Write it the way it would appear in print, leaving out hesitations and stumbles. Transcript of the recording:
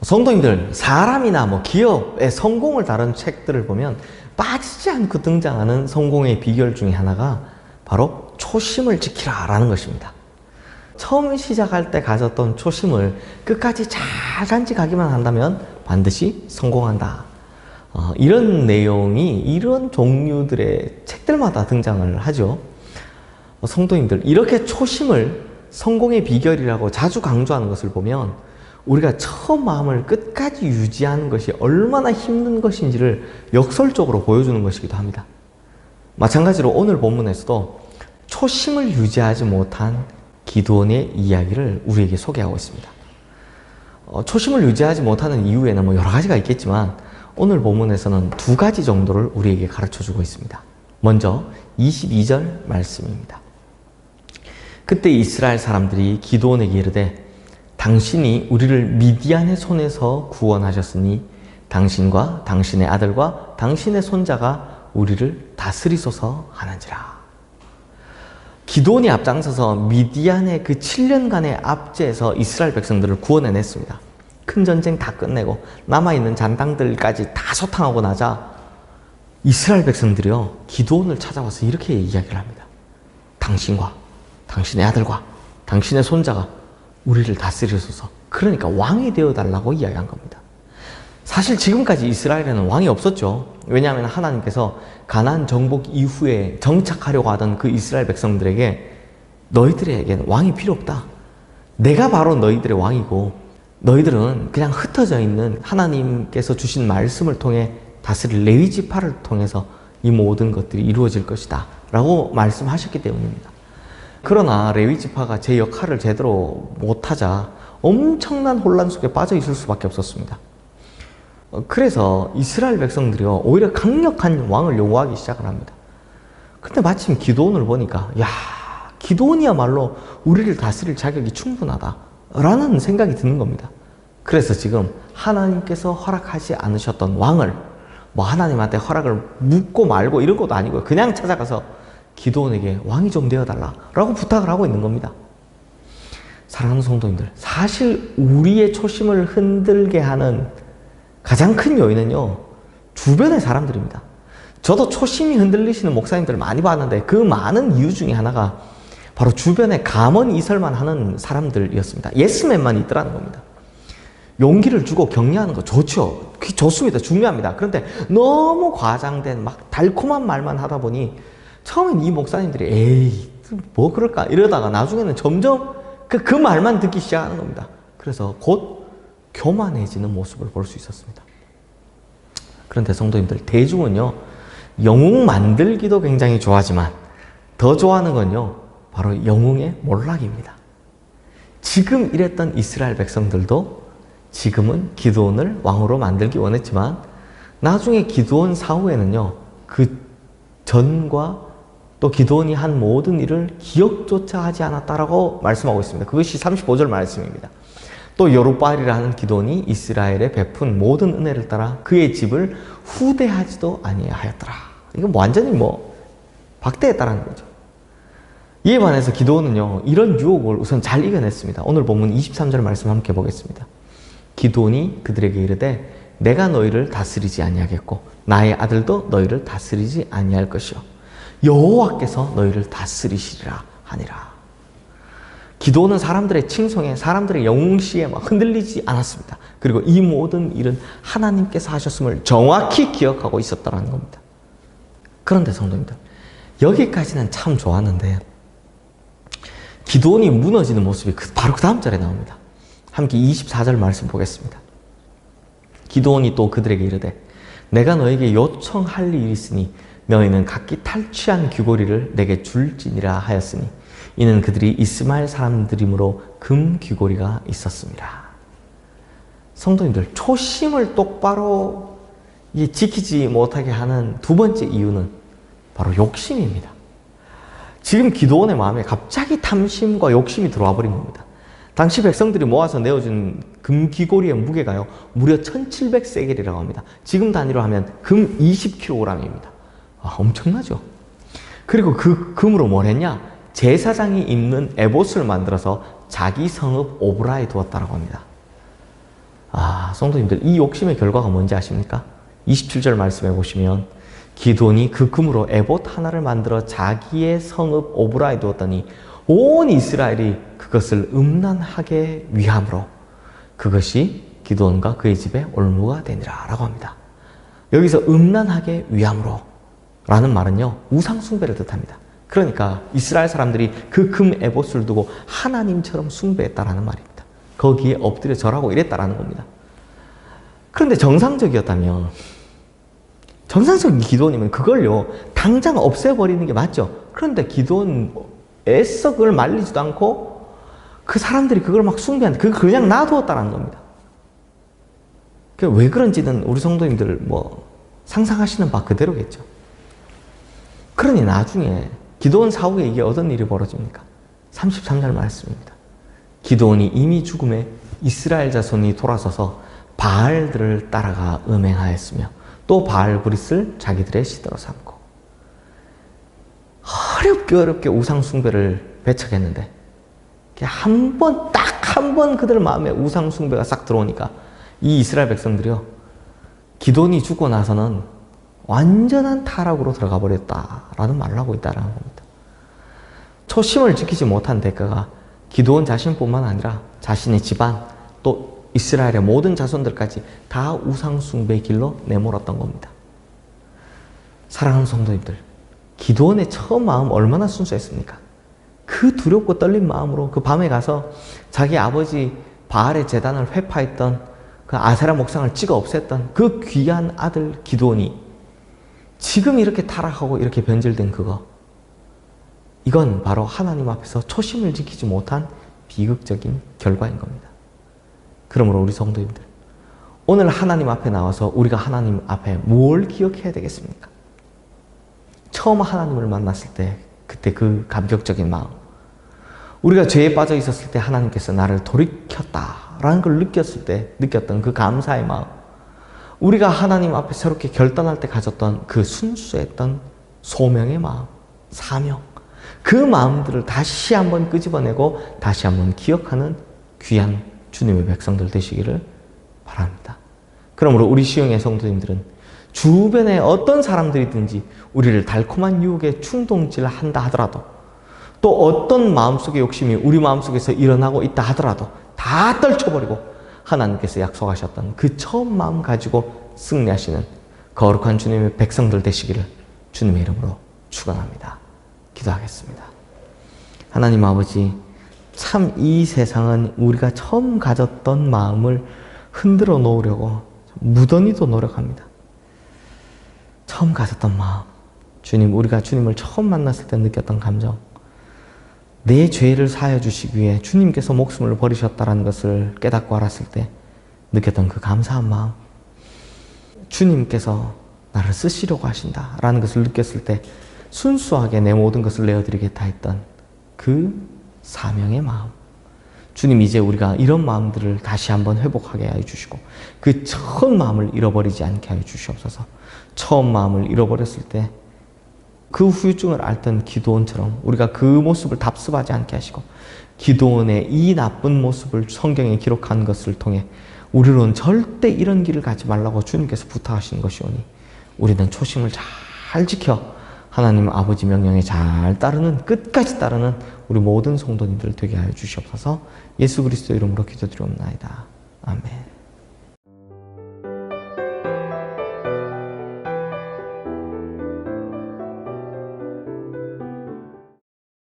성도님들, 사람이나 기업의 성공을 다룬 책들을 보면 빠지지 않고 등장하는 성공의 비결 중에 하나가 바로 초심을 지키라 라는 것입니다. 처음 시작할 때 가졌던 초심을 끝까지 잘 간직하기만 한다면 반드시 성공한다. 이런 내용이 이런 종류들의 책들마다 등장을 하죠. 성도님들, 이렇게 초심을 성공의 비결이라고 자주 강조하는 것을 보면 우리가 처음 마음을 끝까지 유지하는 것이 얼마나 힘든 것인지를 역설적으로 보여주는 것이기도 합니다. 마찬가지로 오늘 본문에서도 초심을 유지하지 못한 기드온의 이야기를 우리에게 소개하고 있습니다. 초심을 유지하지 못하는 이유에는 여러 가지가 있겠지만 오늘 본문에서는 두 가지 정도를 우리에게 가르쳐주고 있습니다. 먼저 22절 말씀입니다. 그때 이스라엘 사람들이 기드온에게 이르되 당신이 우리를 미디안의 손에서 구원하셨으니 당신과 당신의 아들과 당신의 손자가 우리를 다스리소서 하는지라. 기드온이 앞장서서 미디안의 그 7년간의 압제에서 이스라엘 백성들을 구원해냈습니다. 큰 전쟁 다 끝내고 남아있는 잔당들까지 다 소탕하고 나자 이스라엘 백성들이요, 기드온을 찾아와서 이렇게 이야기를 합니다. 당신과 당신의 아들과 당신의 손자가 우리를 다스리소서. 그러니까 왕이 되어달라고 이야기한 겁니다. 사실 지금까지 이스라엘에는 왕이 없었죠. 왜냐하면 하나님께서 가나안 정복 이후에 정착하려고 하던 그 이스라엘 백성들에게 너희들에게는 왕이 필요 없다. 내가 바로 너희들의 왕이고 너희들은 그냥 흩어져 있는 하나님께서 주신 말씀을 통해 다스릴 레위 지파를 통해서 이 모든 것들이 이루어질 것이다 라고 말씀하셨기 때문입니다. 그러나 레위 지파가 제 역할을 제대로 못하자 엄청난 혼란 속에 빠져 있을 수밖에 없었습니다. 그래서 이스라엘 백성들이요, 오히려 강력한 왕을 요구하기 시작을 합니다. 근데 마침 기드온을 보니까 야, 기드온이야말로 우리를 다스릴 자격이 충분하다 라는 생각이 드는 겁니다. 그래서 지금 하나님께서 허락하지 않으셨던 왕을 하나님한테 허락을 묻고 말고 이런 것도 아니고요, 그냥 찾아가서 기드온에게 왕이 좀 되어달라 라고 부탁을 하고 있는 겁니다. 사랑하는 성도님들, 사실 우리의 초심을 흔들게 하는 가장 큰 요인은요, 주변의 사람들입니다. 저도 초심이 흔들리시는 목사님들을 많이 봤는데 그 많은 이유 중에 하나가 바로 주변에 감언이설만 하는 사람들이었습니다. 예스맨만 있더라는 겁니다. 용기를 주고 격려하는 거 좋죠. 좋습니다. 중요합니다. 그런데 너무 과장된 달콤한 말만 하다 보니 처음엔 이 목사님들이 에이 뭐 그럴까 이러다가 나중에는 점점 그 말만 듣기 시작하는 겁니다. 그래서 곧 교만해지는 모습을 볼 수 있었습니다. 그런데 성도님들, 대중은요, 영웅 만들기도 굉장히 좋아하지만 더 좋아하는 건요, 바로 영웅의 몰락입니다. 지금 이랬던 이스라엘 백성들도 지금은 기드온을 왕으로 만들기 원했지만 나중에 기드온 사후에는요, 그 전과 또 기드온이 한 모든 일을 기억조차 하지 않았다라고 말씀하고 있습니다. 그것이 35절 말씀입니다. 또 여룹바알이라는 기드온이 이스라엘에 베푼 모든 은혜를 따라 그의 집을 후대하지도 아니하였더라. 이건 완전히 박대했다라는 거죠. 이에 반해서 기드온은요, 이런 유혹을 우선 잘 이겨냈습니다. 오늘 본문 23절 말씀 함께 보겠습니다. 기드온이 그들에게 이르되 내가 너희를 다스리지 아니하겠고 나의 아들도 너희를 다스리지 아니할 것이요 여호와께서 너희를 다스리시리라 하니라. 기드온은 사람들의 칭송에, 사람들의 영웅시에 흔들리지 않았습니다. 그리고 이 모든 일은 하나님께서 하셨음을 정확히 기억하고 있었다는 겁니다. 그런데 성도님들, 여기까지는 참 좋았는데 기드온이 무너지는 모습이 바로 그 다음 절에 나옵니다. 함께 24절 말씀 보겠습니다. 기드온이 또 그들에게 이르되 내가 너에게 요청할 일이 있으니 너희는 각기 탈취한 귀고리를 내게 줄지니라 하였으니 이는 그들이 이스마엘 사람들이므로 금 귀고리가 있었습니다. 성도님들, 초심을 똑바로 지키지 못하게 하는 두 번째 이유는 바로 욕심입니다. 지금 기드온의 마음에 갑자기 탐심과 욕심이 들어와 버린 겁니다. 당시 백성들이 모아서 내어준 금 귀고리의 무게가요, 무려 1700세겔이라고 합니다. 지금 단위로 하면 금 20kg입니다. 엄청나죠? 그리고 그 금으로 뭘 했냐? 제사장이 입는 에봇을 만들어서 자기 성읍 오브라에 두었다고 합니다. 성도님들, 이 욕심의 결과가 뭔지 아십니까? 27절 말씀해 보시면 기드온이 그 금으로 에봇 하나를 만들어 자기의 성읍 오브라에 두었더니 온 이스라엘이 그것을 음란하게 위함으로 그것이 기드온과 그의 집에 올무가 되니라 라고 합니다. 여기서 음란하게 위함으로 라는 말은요, 우상 숭배를 뜻합니다. 그러니까 이스라엘 사람들이 그 금 에봇을 두고 하나님처럼 숭배했다라는 말입니다. 거기에 엎드려 절하고 이랬다라는 겁니다. 그런데 정상적인 기도원이면 그걸요 당장 없애버리는 게 맞죠. 그런데 기도원 애써 그걸 말리지도 않고 그 사람들이 그걸 막 숭배하는데 그걸 그냥 놔두었다는 겁니다. 왜 그런지는 우리 성도님들 상상하시는 바 그대로겠죠. 그러니 나중에 기드온 사후에 이게 어떤 일이 벌어집니까? 33절 말씀입니다. 기드온이 이미 죽음에 이스라엘 자손이 돌아서서 바알들을 따라가 음행하였으며 또 바알 브릿을 자기들의 시대로 삼고 어렵게 우상 숭배를 배척했는데 딱 한 번 그들 마음에 우상 숭배가 싹 들어오니까 이 이스라엘 백성들이요 기드온이 죽고 나서는 완전한 타락으로 들어가 버렸다라는 말을 하고 있다는 겁니다. 초심을 지키지 못한 대가가 기드온 자신뿐만 아니라 자신의 집안 또 이스라엘의 모든 자손들까지 다 우상 숭배의 길로 내몰았던 겁니다. 사랑하는 성도님들, 기드온의 처음 마음 얼마나 순수했습니까? 그 두렵고 떨린 마음으로 그 밤에 가서 자기 아버지 바알의 제단을 회파했던 그 아세라 목상을 찍어 없앴던 그 귀한 아들 기드온이 지금 이렇게 타락하고 이렇게 변질된 이건 바로 하나님 앞에서 초심을 지키지 못한 비극적인 결과인 겁니다. 그러므로 우리 성도님들, 오늘 하나님 앞에 나와서 우리가 하나님 앞에 뭘 기억해야 되겠습니까? 처음 하나님을 만났을 때 그때 그 감격적인 마음, 우리가 죄에 빠져 있었을 때 하나님께서 나를 돌이켰다라는 걸 느꼈을 때 느꼈던 그 감사의 마음, 우리가 하나님 앞에 새롭게 결단할 때 가졌던 그 순수했던 소명의 마음, 사명, 그 마음들을 다시 한번 끄집어내고 다시 한번 기억하는 귀한 주님의 백성들 되시기를 바랍니다. 그러므로 우리 시흥의 성도님들은 주변에 어떤 사람들이든지 우리를 달콤한 유혹에 충동질한다 하더라도 또 어떤 마음속의 욕심이 우리 마음속에서 일어나고 있다 하더라도 다 떨쳐버리고 하나님께서 약속하셨던 그 처음 마음 가지고 승리하시는 거룩한 주님의 백성들 되시기를 주님의 이름으로 축원합니다. 기도하겠습니다. 하나님 아버지, 참 이 세상은 우리가 처음 가졌던 마음을 흔들어 놓으려고 무던히도 노력합니다. 처음 가졌던 마음, 주님, 우리가 주님을 처음 만났을 때 느꼈던 감정, 내 죄를 사하여 주시기 위해 주님께서 목숨을 버리셨다는 것을 깨닫고 알았을 때 느꼈던 그 감사한 마음, 주님께서 나를 쓰시려고 하신다라는 것을 느꼈을 때 순수하게 내 모든 것을 내어드리겠다 했던 그 사명의 마음, 주님, 이제 우리가 이런 마음들을 다시 한번 회복하게 하여 주시고 그 처음 마음을 잃어버리지 않게 하여 주시옵소서. 처음 마음을 잃어버렸을 때 그 후유증을 앓던 기드온처럼 우리가 그 모습을 답습하지 않게 하시고 기드온의 이 나쁜 모습을 성경에 기록한 것을 통해 우리로는 절대 이런 길을 가지 말라고 주님께서 부탁하시는 것이오니 우리는 초심을 잘 지켜 하나님 아버지 명령에 잘 따르는, 끝까지 따르는 우리 모든 성도님들 되게 하여 주시옵소서. 예수 그리스도 이름으로 기도드리옵나이다. 아멘.